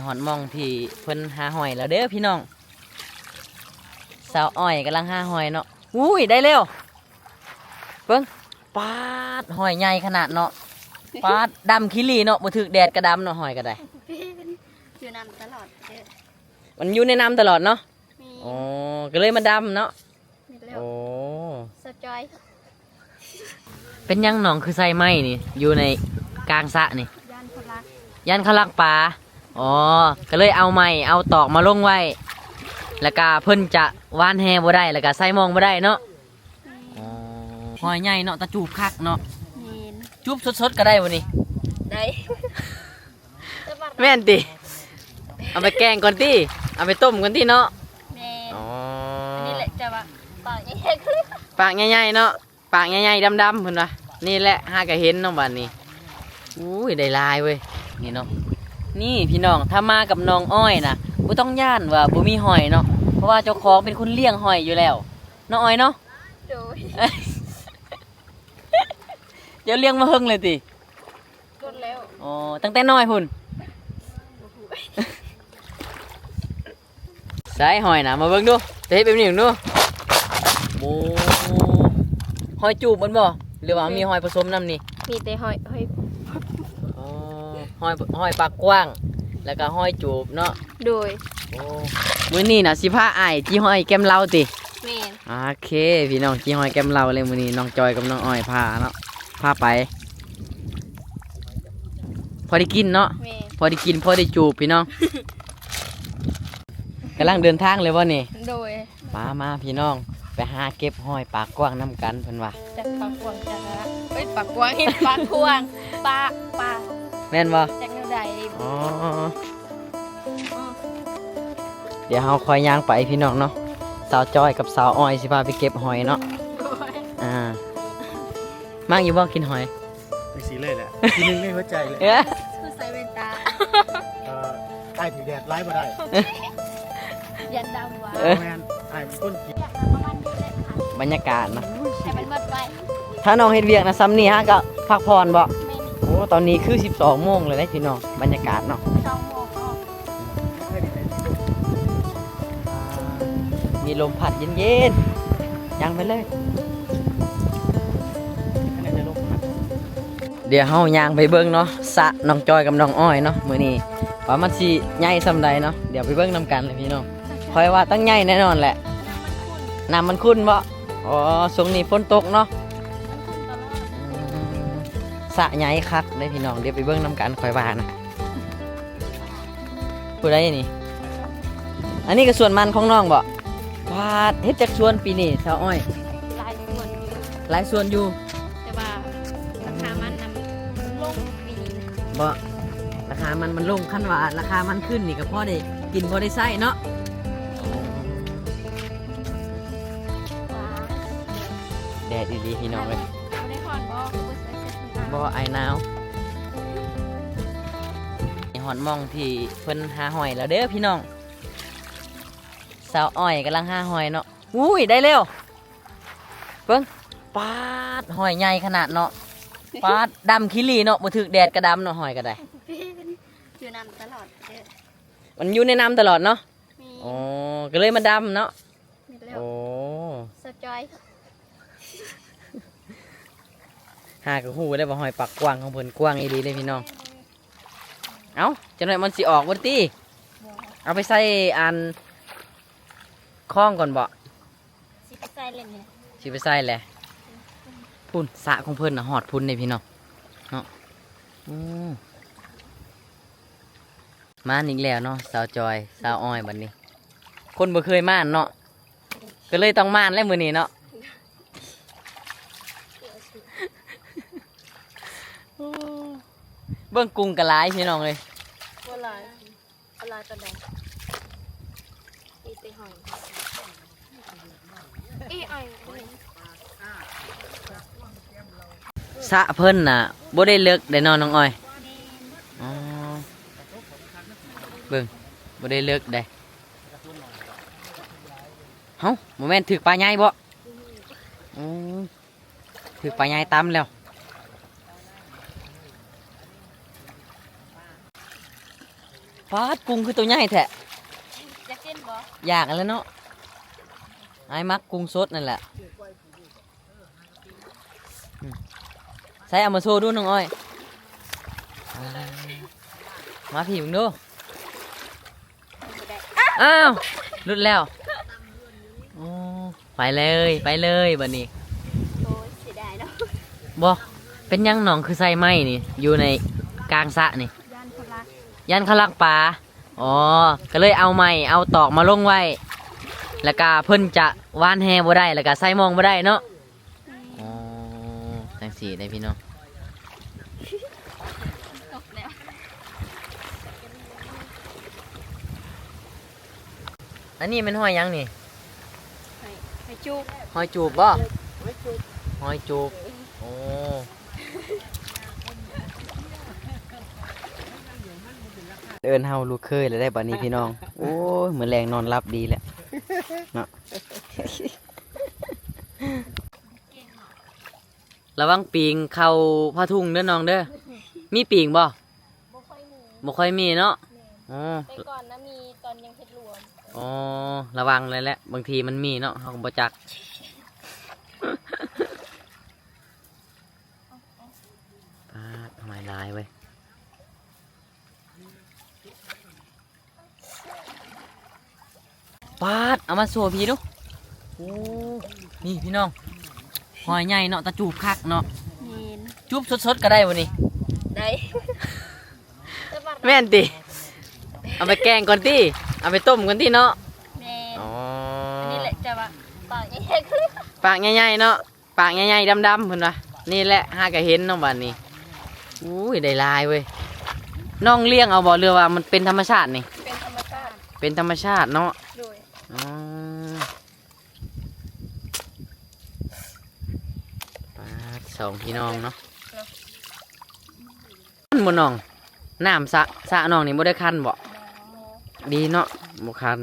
หอนมองที่เพิ่นหาหอยแล้วเด้อพี่น้องสาวอ้อยกำลังหาหอยเนาะอุ้ยได้เร็วเบิ่งปาดหอยใหญ่ขนาดเนาะปาดดำขี้ลีเนาะบ่ถึกแดดกระดำเนาะหอยก็ได้อยู่น้ำตลอดเด้อมันอยู่ในน้ำตลอดเนาะมี อ๋อก็เลยมาดำเนาะโอ้ สจอย เป็นยังหนองคือใส่ไม้นี่อยู่ในกลางสระนี่ ย่านพลัก ยันเขาลักปลาอ๋อก็เลยเอาไม้เอาตอกมาลงไว้แล้วก็เพิ่นจะว่านแฮบ่ได้แล้วก็ใส่มองบ่ได้เนาะอ๋อหอยใหญ่เนาะตะจูบคักเนาะ มีน จูบสดๆก็ได้บ่นี่ ได้ แม่นติเอาไปแกงก่อนติเอาไปต้มก่อนติเนาะ แม่น อ๋อ อันนี้แหละจะว่าปากนี่คือ ปากใหญ่ๆเนาะปากใหญ่ๆดำๆเพิ่นว่านี่แหละหาก็เห็นเนาะบัดนี้อุ้ยได้ลายเว้ยนี่เนาะนี่พี่น้องถ้ามากับน้องอ้อยนะบ่ต้องย่านว่าบ่มีหอยเนาะเพราะว่าเจ้าของเป็นคนเลี้ยงหอยอยู่แล้วน้องอ้อยเนาะ โดย เดี๋ยวเลี้ยงมาเฮิงเลยติ กดแล้ว อ๋อตั้งแต่น้อยพุ่นใส่หอยนะมาเบิ่งดูจะเฮ็ดแบบนี้ดูโอ้หอยจูบมันบ่หรือว่ามีหอยผสมน้ำนี่ มีแต่หอย อ๋อหอยปากกว้าง แล้วก็หอยจูบเนาะ โดย โอ้มื้อนี้น่ะสิพาอ้ายจี้หอยแก้มเหล้าติ แม่น โอเคพี่น้องจี้หอยแก้มเหล้าเลยมื้อนี้น้องจอยกับน้องอ้อยพาเนาะพาไปพอได้กินเนาะ แม่น พอได้กินพอได้จูบพี่น้อง กำลังเดินทางเลยวะนี่ โดย มาพี่น้องไปหาเก็บหอยปากกว้างน้ำกันเพิ่นว่า จากปากกวางจากละเอ้ยปากกวางเห็นปากกวางปลา แม่นบ่ จากแนวใด อ๋อเดี๋ยวเฮาคอยย่างไปพี่น้องเนาะสาวจอยกับสาวอ้อยสิพาไปเก็บหอยเนาะ โดย มั่งอยู่บ่กินหอย ไม่สีเลยแหละทีนึงในหัวใจเลย เอ้อ คือใส่เวนตา ไอ้ถือแดดไล่มาได้ ยันดำว่ะ แมนไอ้มันต้นกิน อยากนำประมาณนี้เลยค่ะ บรรยากาศเนาะ ให้มันหมดไป ถ้าน้องเฮ็ดเวียกนะซ้ำนี่ฮะก็พักผ่อนบ่ ไม่มี โอ้ตอนนี้คือ12โมงเลยนะพี่น้องบรรยากาศเนาะ ช่องโมกออก มีลมพัดเย็นๆย่างไปเลย อันนี้จะลงพัด เดี๋ยวเฮาย่างไปเบิ่งเนาะสระน้องจอยกับน้องอ้อยเนาะมื้อนี้ว่ามันสิใหญ่ส่ำใดเนาะเดี๋ยวไปเบิ่งนํกันเลยพี่น้องคอยว่าตั้งใหญ่แน่นอนแหละน้ำมันขุ่นบ่อ๋อช่วงนี้ฝนตกเนาะอืมสระใหญ่คักเด้อพี่น้องเดี๋ยวไปเบิ่งนํกันคอยว่านะผู้ใดนี่อันนี้ก็ส่วนมันของน้องบ่วาดเฮ็ดจักสวนปีนี้สาวอ้อย ลายส่วนอยู่ หลายสวนอยู่ แต่ว่าราคามันนำลงปีนี้นะ บ่ราคามันลงขั้นว่าราคามันขึ้นนี่ก็พอได้กินพอได้ใช้เนาะ ว้า แดดดีๆพี่น้องเลย ไม่ได้หอนบอกกูใส่เสื้อถุง บ่ไอหนาวหอนมองที่เพิ่นหาหอยแล้วเด้อพี่น้องสาวอ้อยกำลังหาหอยเนาะอุ้ยได้เร็วเบิ่งปาดหอยใหญ่ขนาดเนาะปาดดำขี้ลีเนาะบ่ถึกแดดกระดำเนาะหอยก็ได้ อยู่น้ำตลอดเด้อ มันอยู่ในน้ำตลอดเนาะ มี อ๋อก็เลยมาดำเนาะ มีแล้ว โอ้ สจอย หากระหูได้บ่หอยปากกว้างของเพิ่นกว้างอีหลีเลยพี่น้องเอ้าจังได๋มันสิออกบ่ติเอาไปใส่อันคล้องก่อนบ่ สิไปใส่เล่นเนี่ย สิไปใส่แหละพุ่นสระของเพิ่นน่ะหอดพุ่นเลยพี่น้องเนาะมาอีกแล้วเนาะสาวจอยสาวอ้อยบัดนี้ คนบ่เคยมาเนาะก็เลยต้องมาแล้วมื้อนี้เนาะเบิ่งกุ้งกะหลายพี่น้องเลย อะไรอะไรตะแดงอีเตหอยอีไอ สระเพิ่นน่ะบ่ได้เลิกได้นอนน้องอ้อยอ๋อเบิ่งบ่ได้เลิกได้เฮ้าโมเมนต์ถึกปลาใหญ่บ่อือถึกปลาใหญ่ตำแล้วป าดกุ้งคือตัวใหญ่แท้ อยากกินบ่ อยากแล้วเนาะไอ้มักกุ้งสดนั่นแหละใส่เอามาโชว์ดูน้องอ้อยมาผีมึงดูอ้าวหลุดแล้วโอ้ไปเลยบัดนี้ โอ้ยเสียดายเนาะ บ่เป็นยังหนองคือใส่ไม้นี่อยู่ในกลางสระนี่ ย่านพลัก ยันเขาลักปลาอ๋อก็เลยเอาไม้เอาตอกมาลงไว้แล้วก็เพิ่นจะว่านแฮบ่ได้แล้วก็ใส่มองบ่ได้เนาะอ๋อจังสี่ได้พี่น้อง ตกแล้ว อันนี้มันห้อยยังนี่ ไปจุก ห้อยจูบบ่ห้อยจูบโอ้เดินเฮาลูกเคยแล้วได้บัดนี้พี่น้องโอ้ยเหมือนแรงนอนรับดีแหละเนาะ ระวังปิงเข้าผ้าทุ่งเด้อน้องเด้อมีปิงบ่ บ่ค่อยมี บ่ค่อยมีเนาะอ๋อ แต่ก่อนนะมีตอนยังเพชรรวม อ๋อระวังเลยแหละบางทีมันมีเนาะเฮาก็บ่จักปาดทำไมลายเว้ยปาดเอามาโซ่พี่ดูโอ้นี่พี่น้องหอยใหญ่เนาะตะจูบคักเนาะ เห็น จูบสดๆก็ได้วันนี้ ได้แต่ว่า แม่นติเอาไปแกงก่อนติเอาไปต้มก่อนติเนาะ แม่น อ๋อ อันนี้แหละจะว่าปากใหญ่คือ ปากใหญ่ๆเนาะปากใหญ่ๆดำๆเพิ่นว่านี่แหละหากะเห็นเนาะบัดนี้อุ้ยได้ลายเว้ยน้องเลี้ยงเอาบ่เรือว่ามันเป็นธรรมชาตินี่ เป็นธรรมชาติ เป็นธรรมชาติเนาะ โดย อ๋อปาดสองพี่น้องเนาะคันบ่น้องน้ำสระน้องนี่บ่ได้คันบ่ดีเนาะบ่คัน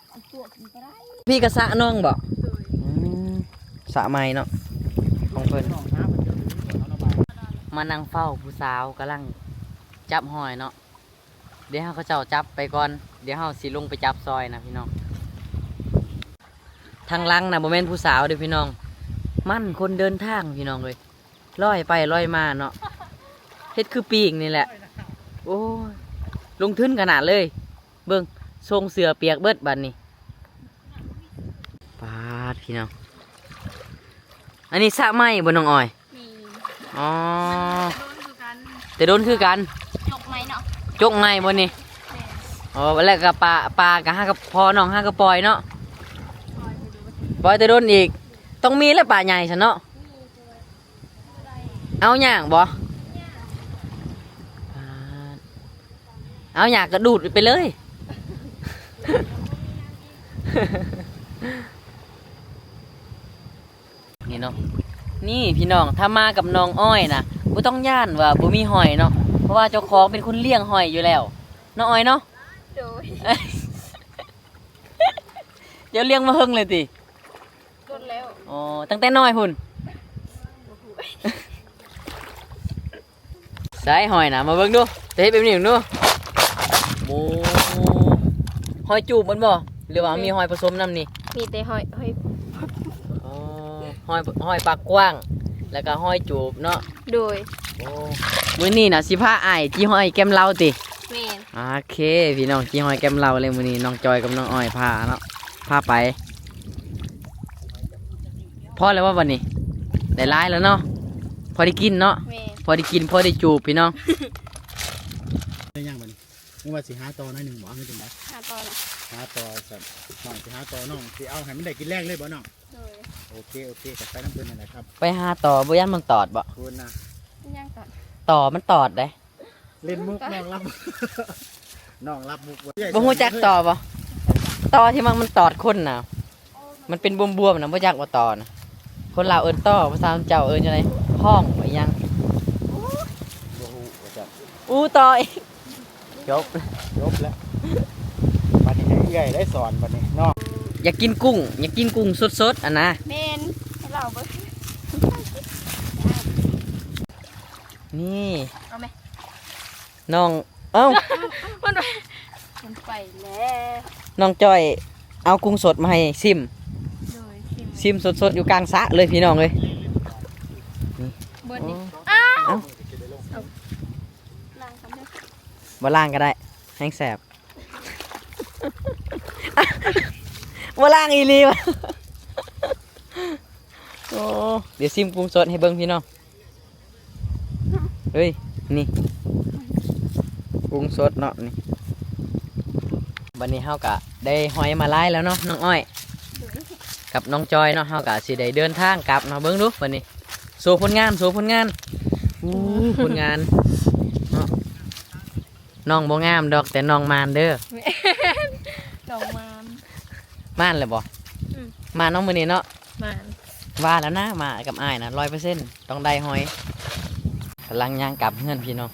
เอาตัวกินก็ได้ พี่ก็สระน้องบ่สระใหม่เนาะของเพิ่นมานั่งเฝ้าผู้สาวกำลังจับหอยเนาะเดี๋ยวเขาเจ้าจับไปก่อนเดี๋ยวเขาสิลงไปจับซอยนะพี่น้องทางหลังนะบ่แม่นผู้สาวเด้อพี่น้องมั่นคนเดินทางพี่น้องเลยลอยไปลอยมาเนาะเฮ็ดคือปีกนี่แหละโอ้ยลงทุนขนาดเลยเบิ่งทรงเสือเปียกเบิดบัดนี้ปาดพี่น้องอันนี้สระไหมบนน้องอ้อย มี อ๋อ โดนคือกัน แต่โดนคือกัน จกไหมเนาะ จกไงบนนี่ แม่น อ๋อแล้วก็ปลากับห้ากับพอน้องห้ากับปล่อยเนาะ คอยไปดูว่า ปล่อยแต่โดนอีกต้องมีแล้วปลาใหญ่ฉันเนาะเอาหย่างบ่เอาหย่างก็ดูดไปเลย นี่เนาะนี่พี่น้องถ้ามากับน้องอ้อยนะบ่ต้องย่านว่าบ่มีหอยเนาะเพราะว่าเจ้าของเป็นคนเลี้ยงหอยอยู่แล้วน้องอ้อยเนาะ โดย เดี๋ยวเลี้ยงมาเฮิงเลยติ โดนแล้ว อ๋อตั้งแต่น้อยหุ่นใส่หอยนะมาเบิ่งดูจะให้เป็นหนึ่งดูโอ้หอยจูบมันบ่หรือว่ามีหอยผสมน้ำนี่ มีแต่หอย อ๋อหอยปากกว้าง แล้วก็หอยจูบเนาะ โดย โอ้มื้อนี้น่ะสิพาอ้ายจี้หอยแก้มเหล้าติ แม่น โอเคพี่น้องจี้หอยแก้มเหล้าเลยมื้อนี้น้องจอยกับน้องอ้อยพาเนาะพาไปพอแล้วว่าวันนี้ได้หลายแล้วเนาะพอได้กินเนาะ แม่น พอได้กินพอได้จูบพี่น้อง ได้ยังมันนี่ว่าสิหาตอน้อยหนึ่งบ่ไม่ถึงไหน หาตอน หาตอสัตว์น้องสิหาตอน้องสิเอาให้มันได้กินแรกเลยบ่น้อง โดย โอเคกับไปน้ำเพิ่นนั่นแหละครับ ไปหาต่อบ่ยันมันตอดบ่ คุณนะ ย่างก่อน ต่อมันตอดได้ เล่นมุกน้องรับ น้องรับมุก บ่ฮู้จักต่อบ่ต่อที่มันตอดคนน่ะมันเป็นบวมๆน่ะบ่จักว่าต่อน่ะคนลาวเอิ้นต่อภาษาเจ้าเอิ้นจังไดห้องว่าหยัง บ่ฮู้ว่าจะ อู้ต่ออีกจบ จบแล้วบัดนี้ให้เอื้อยได้สอนบัดนี้น้อง อยากกินกุ้งสดๆอ่ะนะ แม่นให้เราเบิ่ง นี่ เอาไหม น้อง เอ้า มันไปแล้ว น้องจ้อยเอากุ้งสดมาให้ซิม โดยชิม ซิมสดๆอยู่กลางสระเลยพี่น้องเลย เบิร์ดดิ เอ้า ล้างทำได้ บ่ล่างก็ได้แห้งแสบ บ่ล่างอีหลีวะโอ้เดี๋ยวซิมกุ้งสดให้เบิ่งพี่น้องเฮ้ยนี่กุ้งสดเนาะนี่วันนี้เฮากะได้หอยมาไล่แล้วเนาะน้องอ้อย โดย กับน้องจอยเนาะเฮากะสิได้เดินทางกลับเนาะเบิ่งดูวันนี้โชว์ผลงานอู้ผลงานเนาะน้องบ่งามดอกแต่น้องมานเด้อ ดอกมาม านเลยบ่ อืม มาน้องมื้อนี้เนาะ มาน ว่าแล้วนะมากับอ้ายนะ100%ต้องได้หอยกำลังย่างกลับเฮือนพี่น้อง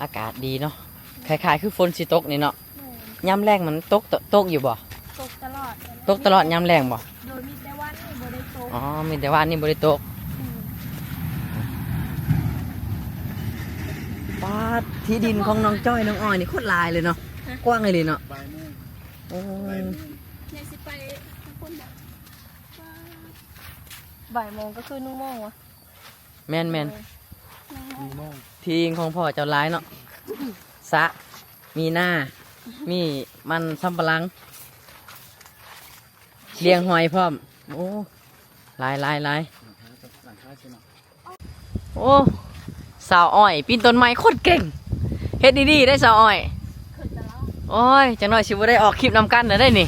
อากาศดีเนาะคล้ายๆคือฝนสิตกนี่เนาะยามแรงมันตกอยู่บ่ ตกตลอด ตกตลอดยามแรงบ่ โดยมีแต่วันนี่บ่ได้ตก อ๋อมีแต่ว่านี่บ่ได้ตก ปาดที่ดินของน้องจ้อยน้องอ้อยนี่โคตรลายเลยเนาะกว้างเลยเนาะ บ่ายโมง โอ้ย เนี่ยสิไปทุกคนแบบบ่ายโมงก็คือ1 โมงวะ แม่น 4 โมง ที่ดินของพ่อเจ้าร้ายเนาะสระมีหน้ามีมันสำปะหลังเลี้ยงหอยพร้อมโอ้ลาย หลังคาใช่เนาะ โอ้สาวอ้อยปีนต้นไม้โคตรเก่งเฮ็ดดีๆได้สาวอ้อย ขึ้นจะเล่า โอ้ยจังหน่อยชิบ่ได้ออกคลิปนำกันนะได้นี่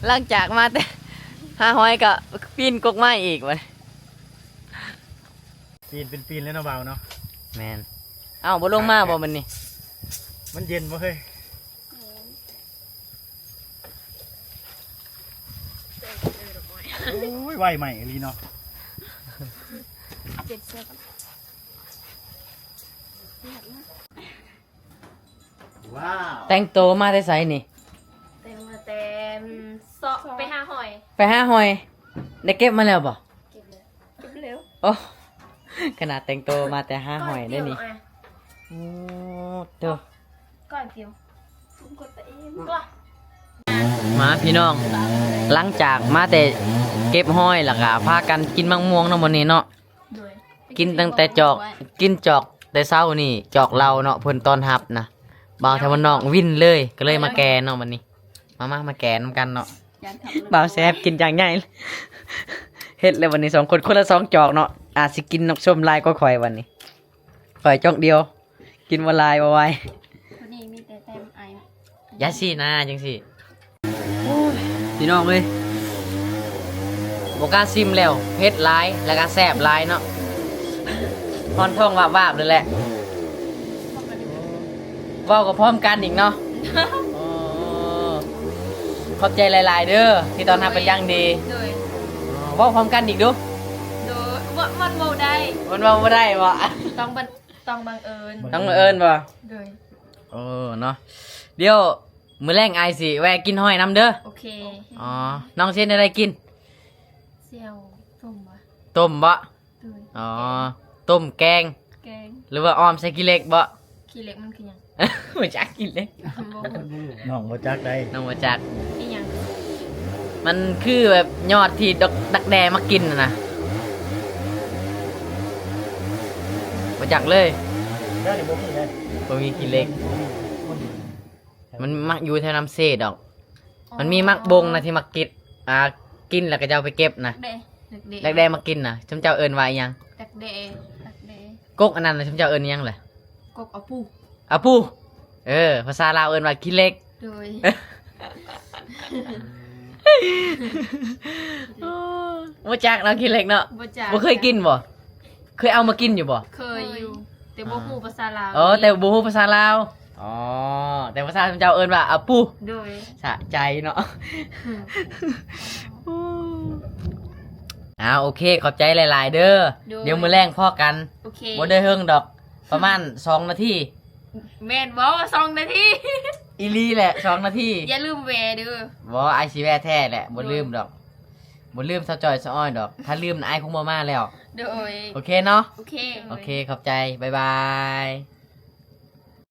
หลังจากมาแต่หาหอยก็ปีนกกไม้อีกวะ ปีนเป็นปีนแล้วเนาะเบาเนาะ แมนเอ้าบ่ลงมาบ่มันนี่ มันเย็นบ่เฮ้ยโอ้ยไหวใหม่ลีเนาะ เจ็ดเสื้อกัน ว้าว แต่งโตวมาแต่ไสนี่ เต็มมาเต็มซอกไปหาหอย ไปหาหอยได้เก็บมาแล้วบ่ เก็บเลยเก็บเร็ว โอ้ขนาดแต่งโตวมาแต่หาหอยได้นี่โอ้เด้อ ก่อนเดียวคุณกดตัวเองก็ มาพี่น้อง หลังจากมาแต่เก็บหอยแล้วก็พากันกินมังม่วงเนาะมื้อนี้เนาะ โดย กินตั้งแต่จอกกินจอกแต่เช้านี่จอกเราเนาะเพิ่นต้อนรับนะบ่าวแถวบ้านนอกวิ่นเลยก็เลยมาแกนเนาะวันนี้มาแกนนำกันเนาะ ยันขับรถ บ่าวแซ่บกินอย่างใหญ่เลยเฮ็ดเลยวันนี้2 คนคนละ2จอกเนาะอาจสิกินนกส้มลายก็ข่อยวันนี้ข่อยจอกเดียว กินบ่ลายบ่ไหว วันนี้มีแต่แต้มไอ อย่าสินะจังสิโอ้ยพี่น้องเอ้ยบ่กล้าซิมแล้วเผ็ดหลายแล้วก็แซ่บหลายเนาะพรท้องวาบๆเลยแหละเว้าก็พร้อมกันอีกเนาะ อ๋อขอบใจหลายๆเด้อที่ตอนรับเป็นอย่างดี โดย เว้าพร้อมกันอีกดู โดยมันโมได้ มันเว้าบ่ได้บ่ ต้องบังเอิญ ต้องเอิ้นบ่ โดย เออเนาะเดี๋ยวมื้อแรงอายสิแวะกินหอยน้ำเด้อ โอเค อ๋อน้องเช่นอะไรกิน เซียวส้มวะ ต้มบ่ โดย อ๋อต้มแกง แกง หรือว่าอ้อมใส่กิเหล็กบ่ ขี้เล็กมันคือหยัง บ่จักกินเล็ก น้องบ่จักได้ น้องบ่จัก อีหยัง มันคือแบบยอดที่ดักแด้มากินน่ะนะบ่จักเลย เดี๋ยวนี้บ่มีเลย บ่มีกิเหล็ก มันมักอยู่แถวน้ำเซดอก มันมีมักบงนะที่มักกินกินแล้วก็จะเอาไปเก็บนะ เด็ก แรกๆมากินนะชมเจ้าเอิญว่าอิหยัง ดักเดะ กกอันนั้นนะชมเจ้าเอิญอิหยังเลย กบเอาปู อาปูภาษาลาวเอิญว่ากิเล็ก โดย บ่จักเนาะกิเล็กเนาะ บ่จ่า บ่เคยกินบ่เคยเอามากินอยู่บ่ เคยอยู่แต่บ่ฮู้ภาษาลาว แต่บ่ฮู้ภาษาลาวอ๋อแต่ภาษาชมเจ้าเอิญว่าอาปู โดย สะใจเนาะ โอเคขอบใจหลายๆเด้อเดี๋ยวมื้อแรงพ่อกัน โอเค บ่ได้เฮิงดอก ประมาณ2 นาที แม่นบ่ว่า2 นาที อีหลีแหละ2 นาที อย่าลืมแวเด้อ บ่ไอซีแว่แท้แหละบ่ลืมดอกบ่ลืมซะจอยซะอ้อยดอก ถ้าลืมน่ะไอคงบ่มาแล้ว โดย โอเคเนาะ โอเค โอเคขอบใจบ๊ายบาย